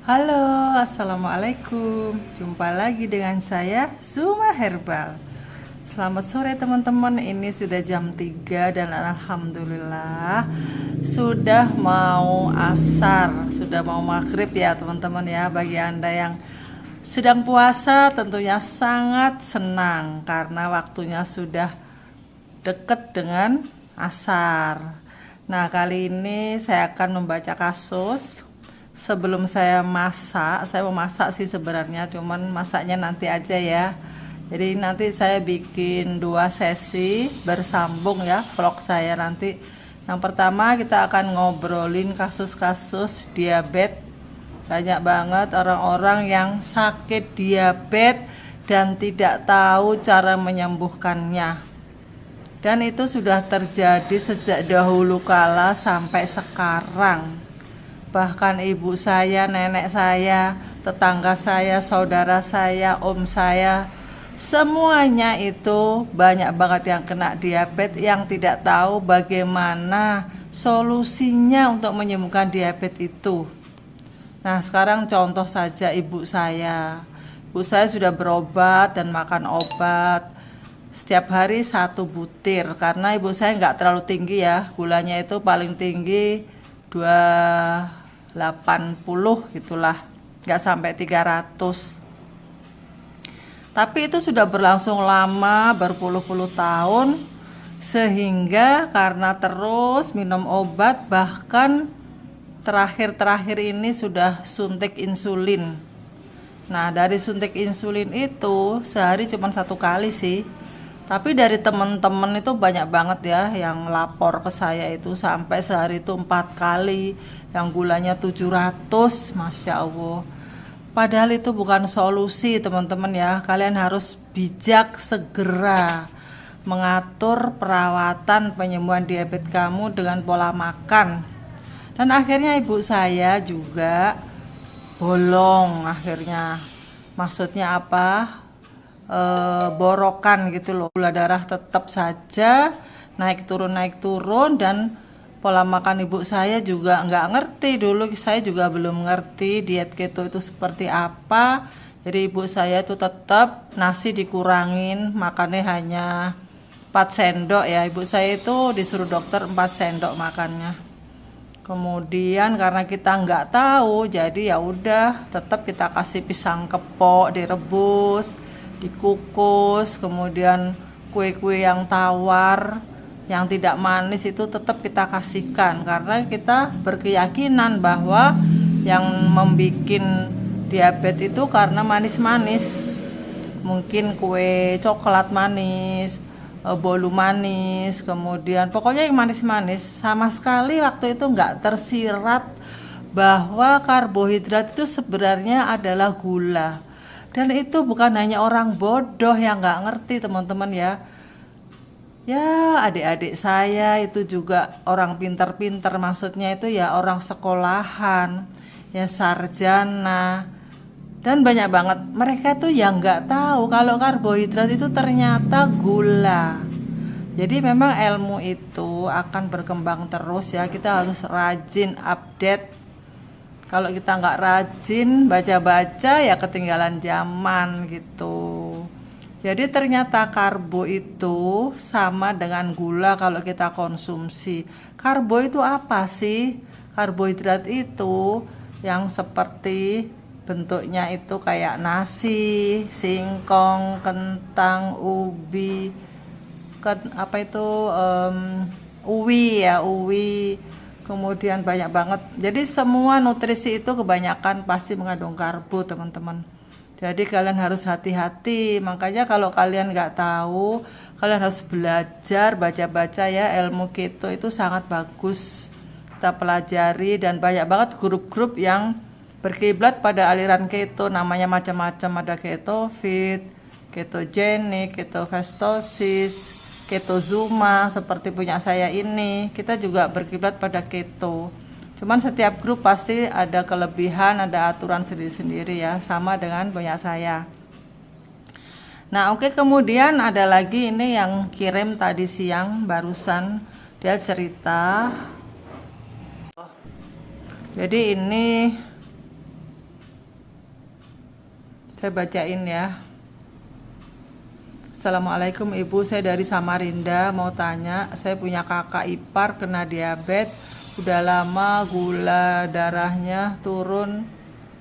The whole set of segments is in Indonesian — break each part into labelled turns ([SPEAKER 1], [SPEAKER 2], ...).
[SPEAKER 1] Halo, assalamualaikum. Jumpa lagi dengan saya, Zuma Herbal. Selamat sore teman-teman. Ini sudah jam 3 dan alhamdulillah sudah mau asar, sudah mau maghrib ya teman-teman ya. Bagi Anda yang sedang puasa tentunya sangat senang karena waktunya sudah dekat dengan asar. Nah, kali ini saya akan membaca kasus. Sebelum saya masak, saya mau masak sih sebenarnya, cuman masaknya nanti aja ya. Jadi nanti saya bikin 2 sesi bersambung ya vlog saya nanti. Yang pertama kita akan ngobrolin kasus-kasus diabetes. Banyak banget orang-orang yang sakit diabetes dan tidak tahu cara menyembuhkannya. Dan itu sudah terjadi sejak dahulu kala sampai sekarang. Bahkan ibu saya, nenek saya, tetangga saya, saudara saya, om saya, semuanya itu banyak banget yang kena diabetes yang tidak tahu bagaimana solusinya untuk menyembuhkan diabetes itu. Nah, sekarang contoh saja ibu saya. Ibu saya sudah berobat dan makan obat setiap hari 1 butir karena ibu saya nggak terlalu tinggi ya, gulanya itu paling tinggi 280 gitulah, nggak sampai 300. Tapi itu sudah berlangsung lama, berpuluh-puluh tahun, sehingga karena terus minum obat, bahkan terakhir-terakhir ini sudah suntik insulin. Nah, dari suntik insulin itu sehari cuma 1 kali sih. Tapi dari teman-teman itu banyak banget ya yang lapor ke saya itu sampai sehari itu 4 kali, yang gulanya 700, Masya Allah. Padahal itu bukan solusi teman-teman ya. Kalian harus bijak segera mengatur perawatan penyembuhan diabetes kamu dengan pola makan. Dan akhirnya ibu saya juga bolong akhirnya. Maksudnya apa? Borokan gitu loh. Gula darah tetap saja naik turun dan pola makan ibu saya juga nggak ngerti. Dulu saya juga belum ngerti diet keto itu seperti apa. Jadi ibu saya itu tetap nasi dikurangin, makannya hanya 4 sendok ya. Ibu saya itu disuruh dokter 4 sendok makannya. Kemudian karena kita nggak tahu, jadi ya udah tetap kita kasih pisang kepok direbus, dikukus, kemudian kue-kue yang tawar, yang tidak manis itu tetap kita kasihkan karena kita berkeyakinan bahwa yang membuat diabetes itu karena manis-manis. Mungkin kue coklat manis, bolu manis, kemudian pokoknya yang manis-manis. Sama sekali waktu itu nggak tersirat bahwa karbohidrat itu sebenarnya adalah gula. Dan itu bukan hanya orang bodoh yang nggak ngerti teman-teman ya. Ya adik-adik saya itu juga orang pintar-pintar, maksudnya itu ya orang sekolahan, ya sarjana. Dan banyak banget mereka tuh yang nggak tahu kalau karbohidrat itu ternyata gula. Jadi memang ilmu itu akan berkembang terus ya, kita harus rajin update. Kalau kita nggak rajin baca-baca ya ketinggalan zaman gitu. Jadi ternyata karbo itu sama dengan gula kalau kita konsumsi. Karbo itu apa sih? Karbohidrat itu yang seperti bentuknya itu kayak nasi, singkong, kentang, ubi, apa itu uwi ya, uwi. Kemudian banyak banget. Jadi semua nutrisi itu kebanyakan pasti mengandung karbo, teman-teman. Jadi kalian harus hati-hati. Makanya kalau kalian nggak tahu, kalian harus belajar, baca-baca ya. Ilmu keto itu sangat bagus kita pelajari, dan banyak banget grup-grup yang berkiblat pada aliran keto. Namanya macam-macam, ada keto fit, ketogenik, ketofastosis, keto Zuma seperti punya saya ini. Kita juga berkiblat pada keto. Cuman setiap grup pasti ada kelebihan, ada aturan sendiri-sendiri ya, sama dengan punya saya. Nah, oke, kemudian ada lagi ini yang kirim tadi siang barusan, dia cerita. Jadi ini Saya bacain ya. Assalamualaikum Ibu, saya dari Samarinda, mau tanya, saya punya kakak ipar kena diabetes, udah lama gula darahnya turun,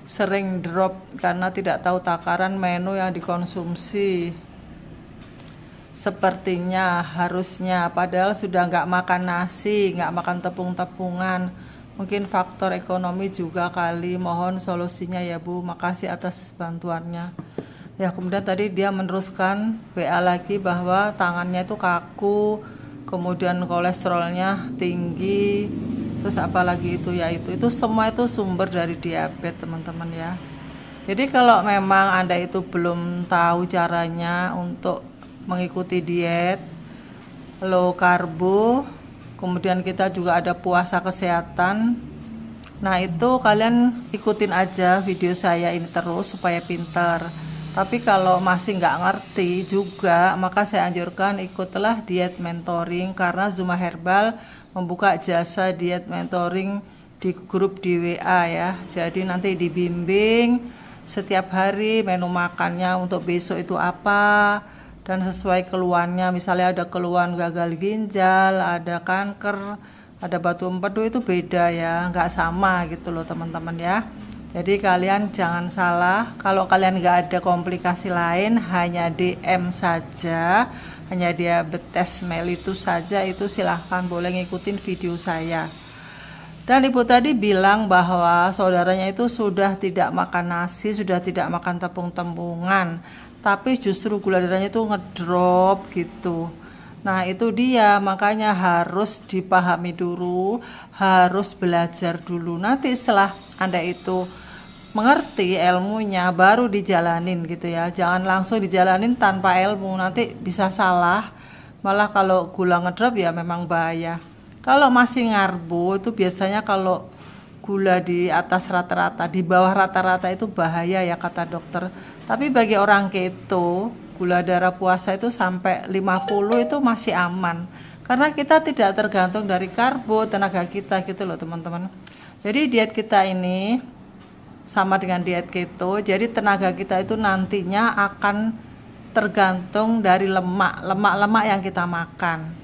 [SPEAKER 1] sering drop karena tidak tahu takaran menu yang dikonsumsi. Sepertinya harusnya, padahal sudah nggak makan nasi, nggak makan tepung-tepungan. Mungkin faktor ekonomi juga kali. Mohon solusinya ya Bu, makasih atas bantuannya. Ya, kemudian tadi dia meneruskan WA lagi bahwa tangannya itu kaku, kemudian kolesterolnya tinggi, terus apalagi itu ya itu semua itu sumber dari diabetes teman-teman ya. Jadi kalau memang Anda itu belum tahu caranya untuk mengikuti diet low karbo, kemudian kita juga ada puasa kesehatan. Nah itu kalian ikutin aja video saya ini terus supaya pintar. Tapi kalau masih nggak ngerti juga, maka saya anjurkan ikutlah diet mentoring, karena Zuma Herbal membuka jasa diet mentoring di grup di WA ya. Jadi nanti dibimbing setiap hari menu makannya untuk besok itu apa, dan sesuai keluhannya. Misalnya ada keluhan gagal ginjal, ada kanker, ada batu empedu, itu beda ya, nggak sama gitu loh teman-teman ya. Jadi kalian jangan salah, kalau kalian nggak ada komplikasi lain, hanya DM saja, hanya diabetes mellitus saja, itu silahkan boleh ngikutin video saya. Dan ibu tadi bilang bahwa saudaranya itu sudah tidak makan nasi, sudah tidak makan tepung-tepungan, tapi justru gula darahnya itu ngedrop gitu. Nah itu dia, makanya harus dipahami dulu, harus belajar dulu. Nanti setelah Anda itu mengerti ilmunya, baru dijalanin gitu ya. Jangan langsung dijalanin tanpa ilmu, nanti bisa salah. Malah kalau gula ngedrop ya memang bahaya. Kalau masih ngarbo itu biasanya kalau gula di atas rata-rata, di bawah rata-rata itu bahaya ya kata dokter. Tapi bagi orang keto, gula darah puasa itu sampai 50 itu masih aman. Karena kita tidak tergantung dari karbo, tenaga kita gitu loh teman-teman. Jadi diet kita ini sama dengan diet keto, jadi tenaga kita itu nantinya akan tergantung dari lemak yang kita makan,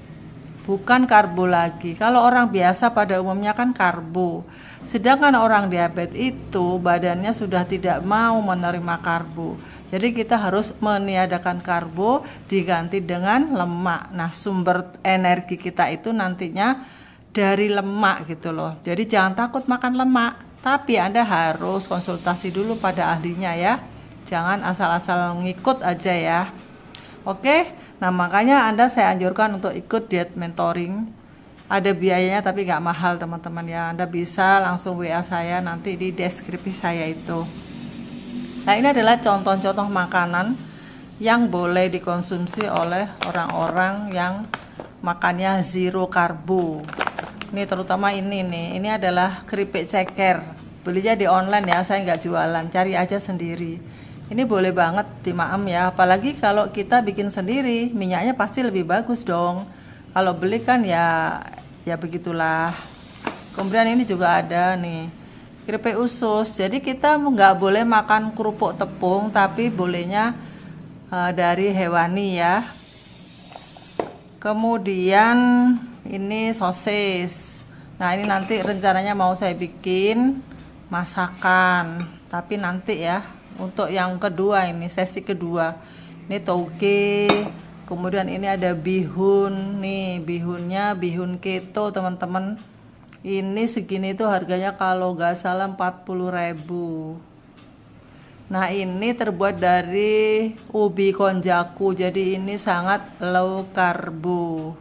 [SPEAKER 1] bukan karbo lagi. Kalau orang biasa pada umumnya kan karbo, sedangkan orang diabetes itu badannya sudah tidak mau menerima karbo. Jadi kita harus meniadakan karbo, diganti dengan lemak. Nah sumber energi kita itu nantinya dari lemak gitu loh. Jadi jangan takut makan lemak, tapi Anda harus konsultasi dulu pada ahlinya ya. Jangan asal-asal ngikut aja ya. Oke, nah makanya saya anjurkan untuk ikut diet mentoring. Ada biayanya tapi nggak mahal teman-teman ya. Anda bisa langsung WA saya nanti di deskripsi saya itu. Nah ini adalah contoh-contoh makanan yang boleh dikonsumsi oleh orang-orang yang makannya zero karbo. Ini terutama ini nih, ini adalah keripik ceker. Belinya di online ya, saya nggak jualan, cari aja sendiri. Ini boleh banget dimaem ya, apalagi kalau kita bikin sendiri, minyaknya pasti lebih bagus dong. Kalau beli kan ya begitulah. Kemudian ini juga ada nih, keripik usus. Jadi kita nggak boleh makan kerupuk tepung, tapi bolehnya dari hewani ya. Kemudian ini sosis. Nah ini nanti rencananya mau saya bikin masakan, tapi nanti ya untuk yang kedua, ini sesi kedua. Ini toge, kemudian ini ada bihun nih, bihunnya bihun keto teman-teman. Ini segini tuh harganya kalau nggak salah 40.000. Nah ini terbuat dari ubi konjaku, jadi ini sangat low karbo.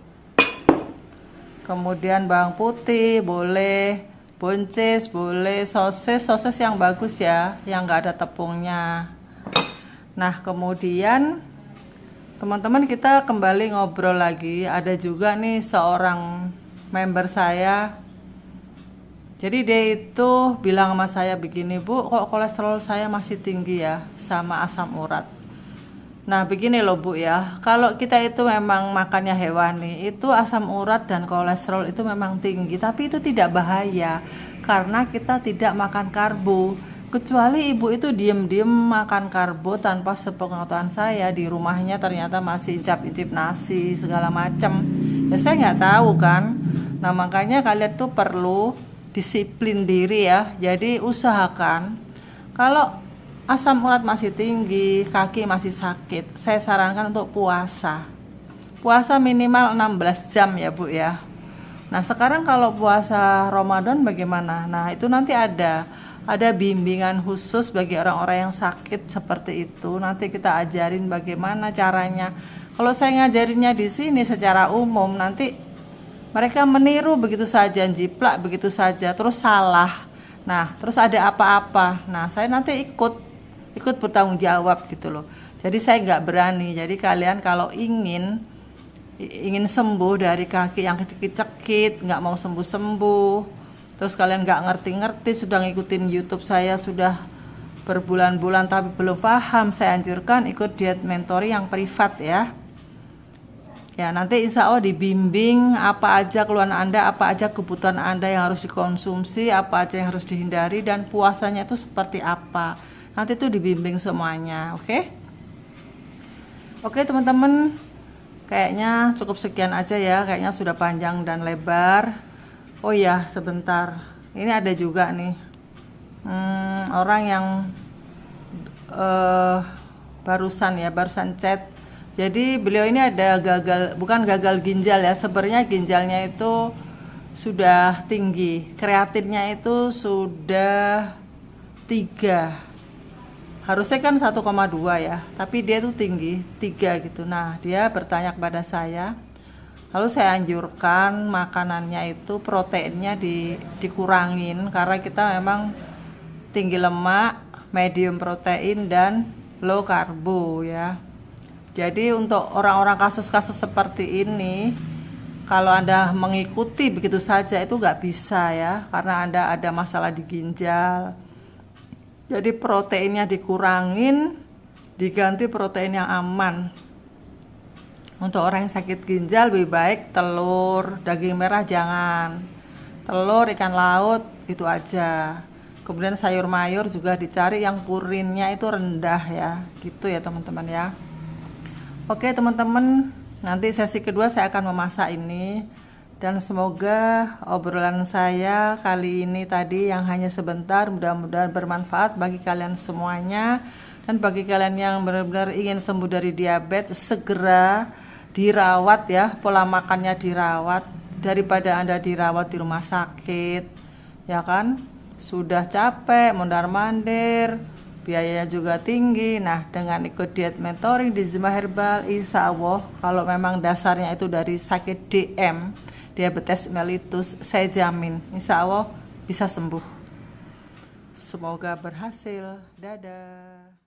[SPEAKER 1] Kemudian bawang putih boleh, buncis boleh, sosis yang bagus ya, yang nggak ada tepungnya. Nah kemudian teman-teman kita kembali ngobrol lagi. Ada juga nih seorang member saya. Jadi dia itu bilang sama saya begini, Bu, kok kolesterol saya masih tinggi ya, sama asam urat. Nah begini loh Bu ya, kalau kita itu memang makannya hewani, itu asam urat dan kolesterol itu memang tinggi, tapi itu tidak bahaya, karena kita tidak makan karbo. Kecuali ibu itu diem-diem makan karbo tanpa sepengetahuan saya, di rumahnya ternyata masih incap-incip nasi segala macam. Ya saya nggak tahu kan. Nah makanya kalian tuh perlu disiplin diri ya. Jadi usahakan kalau asam urat masih tinggi, kaki masih sakit, saya sarankan untuk puasa. Puasa minimal 16 jam ya Bu ya. Nah sekarang kalau puasa Ramadan bagaimana? Nah itu nanti ada bimbingan khusus bagi orang-orang yang sakit seperti itu. Nanti kita ajarin bagaimana caranya. Kalau saya ngajarinnya di sini secara umum, nanti mereka meniru begitu saja, jiplak begitu saja, terus salah. Nah, terus ada apa-apa. Nah, saya nanti ikut bertanggung jawab gitu loh. Jadi saya nggak berani. Jadi kalian kalau ingin sembuh dari kaki yang kecekit-cekit, nggak mau sembuh-sembuh, terus kalian nggak ngerti-ngerti, sudah ngikutin YouTube saya sudah berbulan-bulan tapi belum paham, saya anjurkan ikut diet mentoring yang privat ya. Ya nanti insya Allah dibimbing apa aja keluhan Anda, apa aja kebutuhan Anda yang harus dikonsumsi, apa aja yang harus dihindari, dan puasanya itu seperti apa. Nanti itu dibimbing semuanya, oke? Oke teman-teman, kayaknya cukup sekian aja ya, kayaknya sudah panjang dan lebar. Oh ya, sebentar. Ini ada juga nih orang yang barusan chat. Jadi beliau ini ada bukan gagal ginjal ya. Sebenarnya ginjalnya itu sudah tinggi, kreatinnya itu sudah 3. Harusnya kan 1,2 ya, tapi dia tuh tinggi 3 gitu. Nah, dia bertanya kepada saya. Lalu saya anjurkan makanannya itu proteinnya dikurangin karena kita memang tinggi lemak, medium protein, dan low karbo ya. Jadi untuk orang-orang kasus-kasus seperti ini, kalau Anda mengikuti begitu saja itu nggak bisa ya, karena Anda ada masalah di ginjal. Jadi proteinnya dikurangin, diganti protein yang aman. Untuk orang yang sakit ginjal lebih baik telur, daging merah jangan. Telur, ikan laut gitu aja. Kemudian sayur mayur juga dicari yang purinnya itu rendah ya. Gitu ya teman-teman ya. Oke teman-teman, nanti sesi kedua saya akan memasak ini. Dan semoga obrolan saya kali ini tadi yang hanya sebentar mudah-mudahan bermanfaat bagi kalian semuanya. Dan bagi kalian yang benar-benar ingin sembuh dari diabetes, segera dirawat ya, pola makannya dirawat daripada Anda dirawat di rumah sakit ya kan, sudah capek mondar-mandir, biayanya juga tinggi. Nah dengan ikut diet mentoring di Zima Herbal, insya Allah kalau memang dasarnya itu dari sakit DM, diabetes mellitus, saya jamin insya Allah bisa sembuh. Semoga berhasil. Dadah.